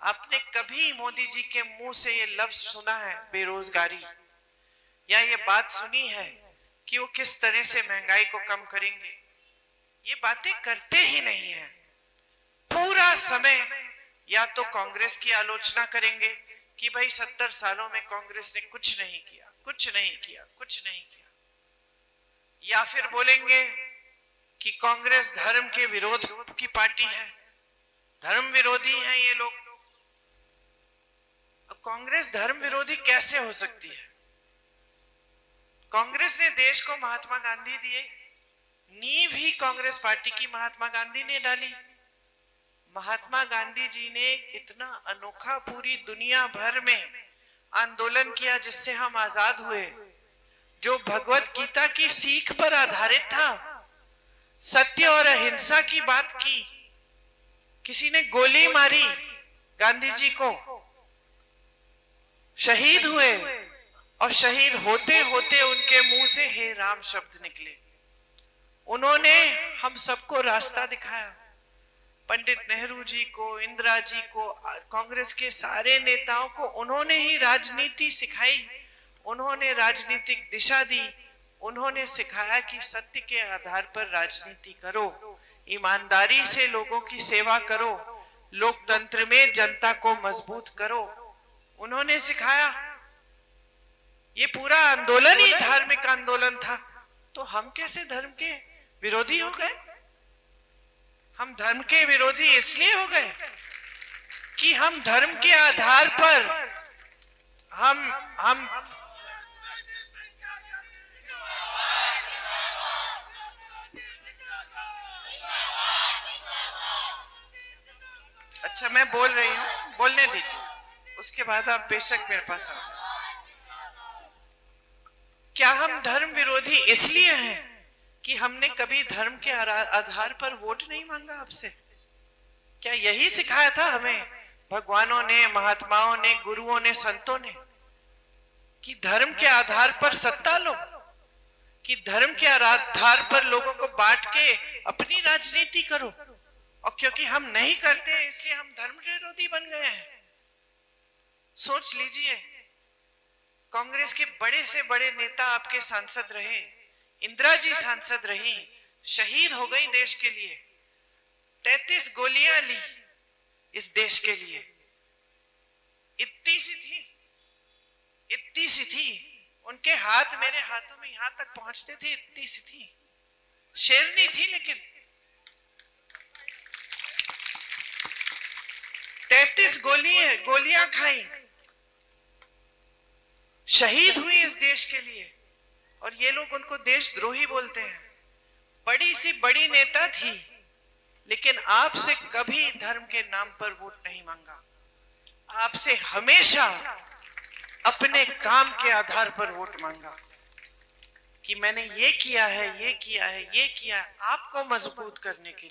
आपने कभी मोदी जी के मुंह से ये लफ्ज सुना है बेरोजगारी, या ये बात सुनी है कि वो किस तरह से महंगाई को कम करेंगे? ये बातें करते ही नहीं है। पूरा समय या तो कांग्रेस की आलोचना करेंगे कि भाई 70 सालों में कांग्रेस ने कुछ नहीं किया, कुछ नहीं किया, कुछ नहीं किया, या फिर बोलेंगे कि कांग्रेस धर्म के विरोध की पार्टी है, धर्म विरोधी हैं ये लोग। अब कांग्रेस धर्म विरोधी कैसे हो सकती है? कांग्रेस ने देश को महात्मा गांधी दिए, नींव ही कांग्रेस पार्टी की महात्मा गांधी ने डाली। महात्मा गांधी जी ने कितना अनोखा पूरी दुनिया भर में आंदोलन किया जिससे हम आजाद हुए, जो भगवत गीता की सीख पर आधारित था। सत्य और अहिंसा की बात की। किसी ने गोली मारी गांधी जी को, शहीद हुए, और शहीद होते होते उनके मुंह से हे राम शब्द निकले। उन्होंने हम सबको रास्ता दिखाया। पंडित नेहरू जी को, इंदिरा जी को, कांग्रेस के सारे नेताओं को उन्होंने ही राजनीति सिखाई, उन्होंने राजनीतिक दिशा दी, उन्होंने सिखाया कि सत्य के आधार पर राजनीति करो, ईमानदारी से लोगों की सेवा करो, लोकतंत्र में जनता को मजबूत करो। उन्होंने सिखाया। ये पूरा आंदोलन ही धार्मिक आंदोलन था। तो हम कैसे धर्म के विरोधी हो गए? हम धर्म के विरोधी इसलिए हो गए कि हम धर्म के आधार पर हम अच्छा, मैं बोल रही हूं, बोलने दीजिए, उसके बाद आप बेशक मेरे पास आ जाए। क्या हम धर्म विरोधी इसलिए हैं कि हमने कभी धर्म के आधार पर वोट नहीं मांगा आपसे? क्या यही सिखाया था हमें भगवानों ने, महात्माओं ने, गुरुओं ने, संतों ने, कि धर्म के आधार पर सत्ता लो, कि धर्म के आधार पर लोगों को बांट के अपनी राजनीति करो? और क्योंकि हम नहीं करते इसलिए हम धर्म विरोधी बन गए हैं। सोच लीजिए, कांग्रेस के बड़े से बड़े नेता आपके सांसद रहे, इंदिरा जी सांसद रही, शहीद हो गई देश के लिए, 33 गोलियां ली इस देश के लिए। इतनी सी थी, उनके हाथ मेरे हाथों में यहां तक पहुंचते थे, इतनी सी थी, शेरनी थी, लेकिन 33 गोलियां खाई, शहीद हुई इस देश के लिए, और ये लोग उनको देशद्रोही बोलते हैं। बड़ी सी बड़ी नेता थी, लेकिन आपसे कभी धर्म के नाम पर वोट नहीं मांगा। आपसे हमेशा अपने काम के आधार पर वोट मांगा कि मैंने ये किया है, ये किया है, ये किया है, आपको मजबूत करने के लिए।